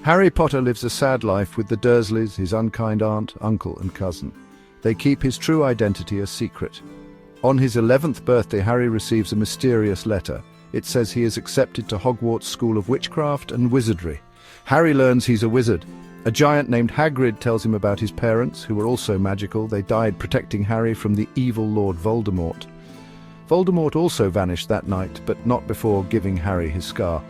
Harry Potter lives a sad life with the Dursleys, his unkind aunt, uncle and cousin. They keep his true identity a secret. On his 11th birthday, Harry receives a mysterious letter. It says he is accepted to Hogwarts School of Witchcraft and Wizardry. Harry learns he's a wizard. A giant named Hagrid tells him about his parents, who were also magical. They died protecting Harry from the evil Lord Voldemort. Voldemort also vanished that night, but not before giving Harry his scar.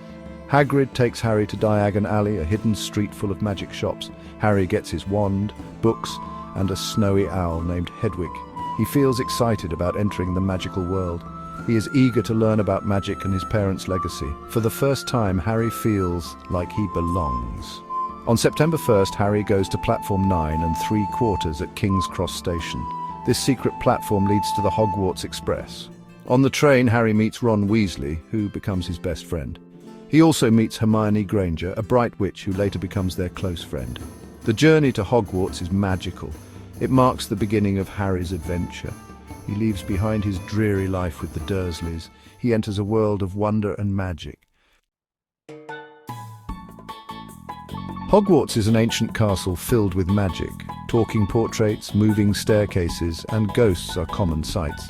Hagrid takes Harry to Diagon Alley, a hidden street full of magic shops. Harry gets his wand, books, and a snowy owl named Hedwig. He feels excited about entering the magical world. He is eager to learn about magic and his parents' legacy. For the first time, Harry feels like he belongs. On September 1st, Harry goes to platform 9 3/4 at King's Cross Station. This secret platform leads to the Hogwarts Express. On the train, Harry meets Ron Weasley, who becomes his best friend. He also meets Hermione Granger, a bright witch who later becomes their close friend. The journey to Hogwarts is magical. It marks the beginning of Harry's adventure. He leaves behind his dreary life with the Dursleys. He enters a world of wonder and magic. Hogwarts is an ancient castle filled with magic. Talking portraits, moving staircases, and ghosts are common sights.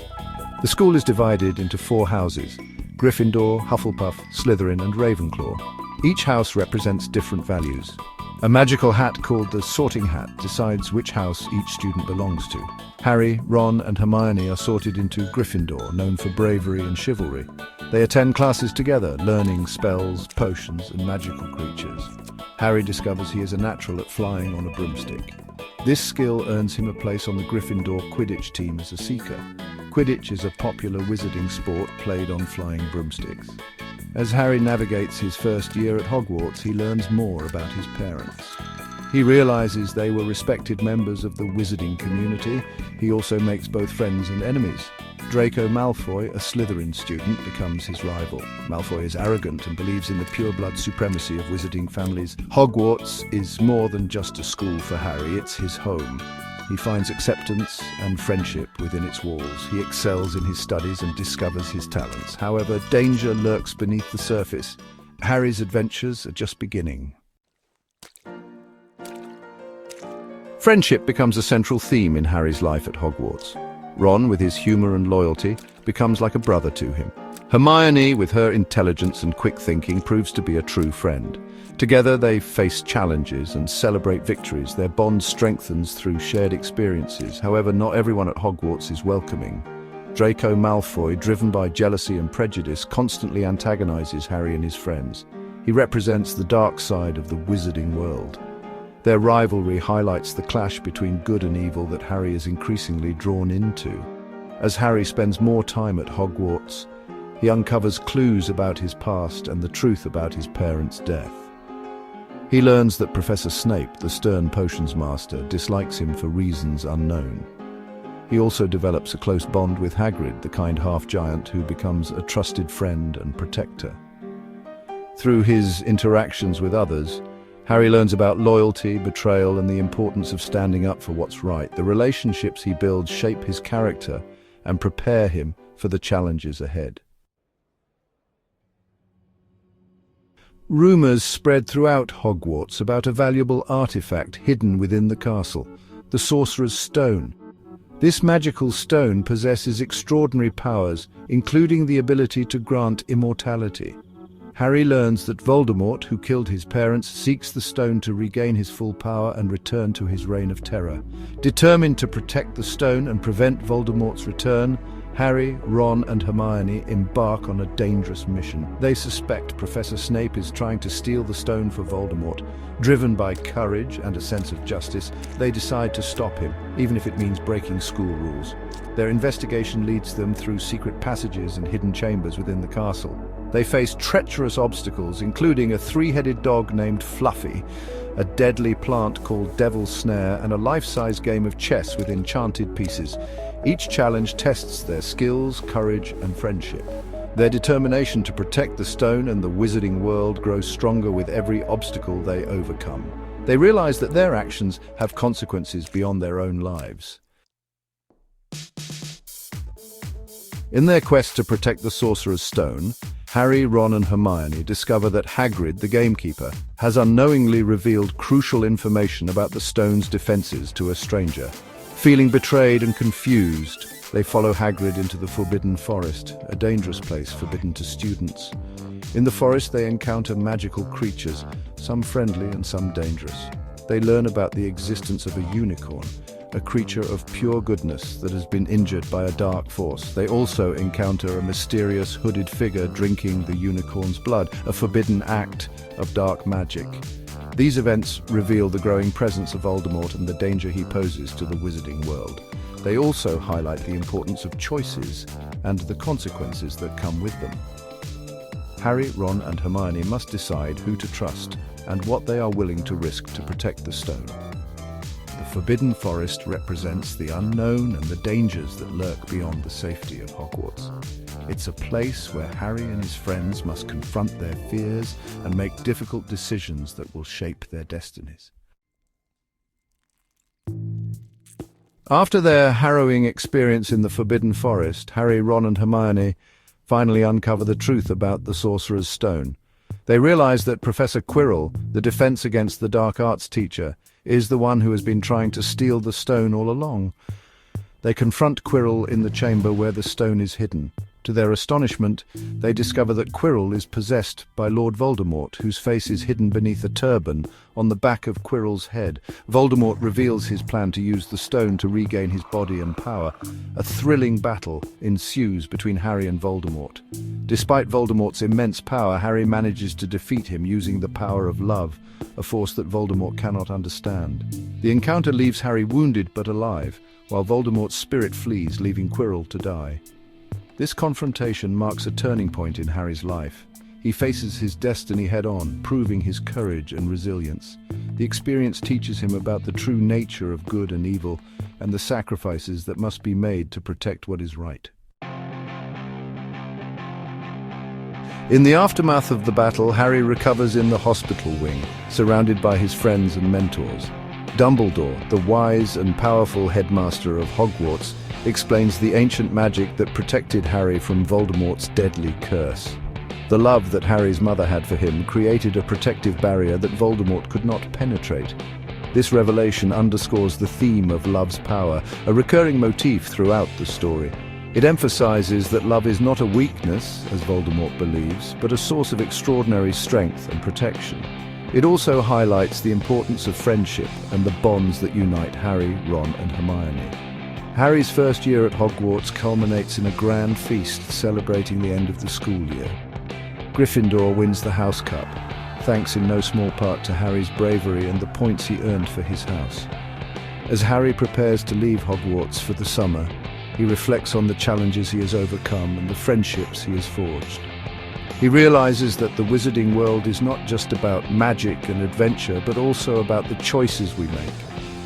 The school is divided into 4 houses: Gryffindor, Hufflepuff, Slytherin, and Ravenclaw. Each house represents different values. A magical hat called the Sorting Hat decides which house each student belongs to. Harry, Ron, and Hermione are sorted into Gryffindor, known for bravery and chivalry. They attend classes together, learning spells, potions, and magical creatures. Harry discovers he is a natural at flying on a broomstick. This skill earns him a place on the Gryffindor Quidditch team as a seeker. Quidditch is a popular wizarding sport played on flying broomsticks. As Harry navigates his first year at Hogwarts, he learns more about his parents. He realizes they were respected members of the wizarding community. He also makes both friends and enemies. Draco Malfoy, a Slytherin student, becomes his rival. Malfoy is arrogant and believes in the pureblood supremacy of wizarding families. Hogwarts is more than just a school for Harry, it's his home. He finds acceptance and friendship within its walls. He excels in his studies and discovers his talents. However, danger lurks beneath the surface. Harry's adventures are just beginning. Friendship becomes a central theme in Harry's life at Hogwarts. Ron, with his humor and loyalty, becomes like a brother to him. Hermione, with her intelligence and quick thinking, proves to be a true friend. Together they face challenges and celebrate victories. Their bond strengthens through shared experiences. However, not everyone at Hogwarts is welcoming. Draco Malfoy, driven by jealousy and prejudice, constantly antagonizes Harry and his friends. He represents the dark side of the wizarding world. Their rivalry highlights the clash between good and evil that Harry is increasingly drawn into. As Harry spends more time at Hogwarts, he uncovers clues about his past and the truth about his parents' death. He learns that Professor Snape, the stern potions master, dislikes him for reasons unknown. He also develops a close bond with Hagrid, the kind half-giant who becomes a trusted friend and protector. Through his interactions with others, Harry learns about loyalty, betrayal, and the importance of standing up for what's right. The relationships he builds shape his character and prepare him for the challenges ahead. Rumors spread throughout Hogwarts about a valuable artifact hidden within the castle, the Sorcerer's Stone. This magical stone possesses extraordinary powers, including the ability to grant immortality. Harry learns that Voldemort, who killed his parents, seeks the stone to regain his full power and return to his reign of terror. Determined to protect the stone and prevent Voldemort's return, Harry, Ron, and Hermione embark on a dangerous mission. They suspect Professor Snape is trying to steal the stone for Voldemort. Driven by courage and a sense of justice, they decide to stop him, even if it means breaking school rules. Their investigation leads them through secret passages and hidden chambers within the castle. They face treacherous obstacles, including a 3-headed dog named Fluffy, a deadly plant called Devil's Snare, and a life-size game of chess with enchanted pieces. Each challenge tests their skills, courage, and friendship. Their determination to protect the stone and the wizarding world grows stronger with every obstacle they overcome. They realize that their actions have consequences beyond their own lives. In their quest to protect the Sorcerer's Stone, Harry, Ron and Hermione discover that Hagrid, the gamekeeper, has unknowingly revealed crucial information about the stone's defenses to a stranger. Feeling betrayed and confused, they follow Hagrid into the Forbidden Forest, a dangerous place forbidden to students. In the forest they encounter magical creatures, some friendly and some dangerous. They learn about the existence of a unicorn, a creature of pure goodness that has been injured by a dark force. They also encounter a mysterious hooded figure drinking the unicorn's blood, a forbidden act of dark magic. These events reveal the growing presence of Voldemort and the danger he poses to the wizarding world. They also highlight the importance of choices and the consequences that come with them. Harry, Ron and Hermione must decide who to trust and what they are willing to risk to protect the stone. The Forbidden Forest represents the unknown and the dangers that lurk beyond the safety of Hogwarts. It's a place where Harry and his friends must confront their fears and make difficult decisions that will shape their destinies. After their harrowing experience in the Forbidden Forest, Harry, Ron and Hermione finally uncover the truth about the Sorcerer's Stone. They realize that Professor Quirrell, the Defense Against the Dark Arts teacher, is the one who has been trying to steal the stone all along. They confront Quirrell in the chamber where the stone is hidden. To their astonishment, they discover that Quirrell is possessed by Lord Voldemort, whose face is hidden beneath a turban on the back of Quirrell's head. Voldemort reveals his plan to use the stone to regain his body and power. A thrilling battle ensues between Harry and Voldemort. Despite Voldemort's immense power, Harry manages to defeat him using the power of love, a force that Voldemort cannot understand. The encounter leaves Harry wounded but alive, while Voldemort's spirit flees, leaving Quirrell to die. This confrontation marks a turning point in Harry's life. He faces his destiny head-on, proving his courage and resilience. The experience teaches him about the true nature of good and evil, and the sacrifices that must be made to protect what is right. In the aftermath of the battle, Harry recovers in the hospital wing, surrounded by his friends and mentors. Dumbledore, the wise and powerful headmaster of Hogwarts, explains the ancient magic that protected Harry from Voldemort's deadly curse. The love that Harry's mother had for him created a protective barrier that Voldemort could not penetrate. This revelation underscores the theme of love's power, a recurring motif throughout the story. It emphasizes that love is not a weakness, as Voldemort believes, but a source of extraordinary strength and protection. It also highlights the importance of friendship and the bonds that unite Harry, Ron and Hermione. Harry's first year at Hogwarts culminates in a grand feast celebrating the end of the school year. Gryffindor wins the House Cup, thanks in no small part to Harry's bravery and the points he earned for his house. As Harry prepares to leave Hogwarts for the summer, he reflects on the challenges he has overcome and the friendships he has forged. He realizes that the wizarding world is not just about magic and adventure, but also about the choices we make,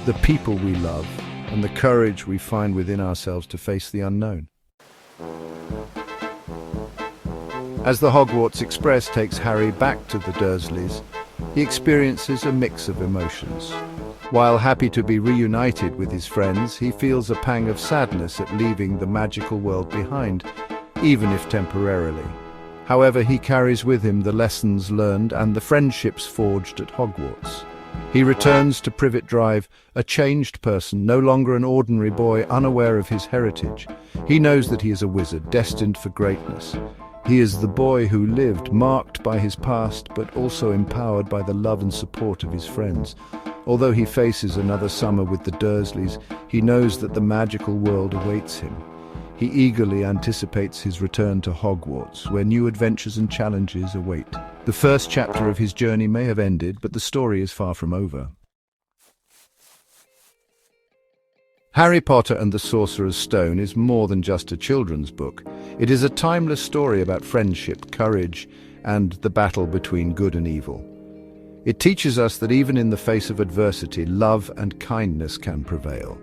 the people we love, and the courage we find within ourselves to face the unknown. As the Hogwarts Express takes Harry back to the Dursleys, he experiences a mix of emotions. While happy to be reunited with his friends, he feels a pang of sadness at leaving the magical world behind, even if temporarily. However, he carries with him the lessons learned and the friendships forged at Hogwarts. He returns to Privet Drive, a changed person, no longer an ordinary boy, unaware of his heritage. He knows that he is a wizard, destined for greatness. He is the boy who lived, marked by his past, but also empowered by the love and support of his friends. Although he faces another summer with the Dursleys, he knows that the magical world awaits him. He eagerly anticipates his return to Hogwarts, where new adventures and challenges await. The first chapter of his journey may have ended, but the story is far from over. Harry Potter and the Sorcerer's Stone is more than just a children's book. It is a timeless story about friendship, courage, and the battle between good and evil. It teaches us that even in the face of adversity, love and kindness can prevail.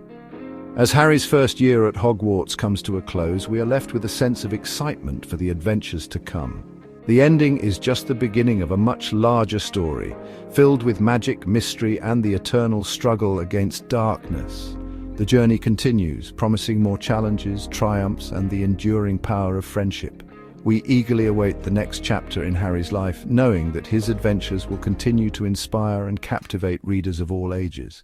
As Harry's first year at Hogwarts comes to a close, we are left with a sense of excitement for the adventures to come. The ending is just the beginning of a much larger story, filled with magic, mystery, and the eternal struggle against darkness. The journey continues, promising more challenges, triumphs, and the enduring power of friendship. We eagerly await the next chapter in Harry's life, knowing that his adventures will continue to inspire and captivate readers of all ages.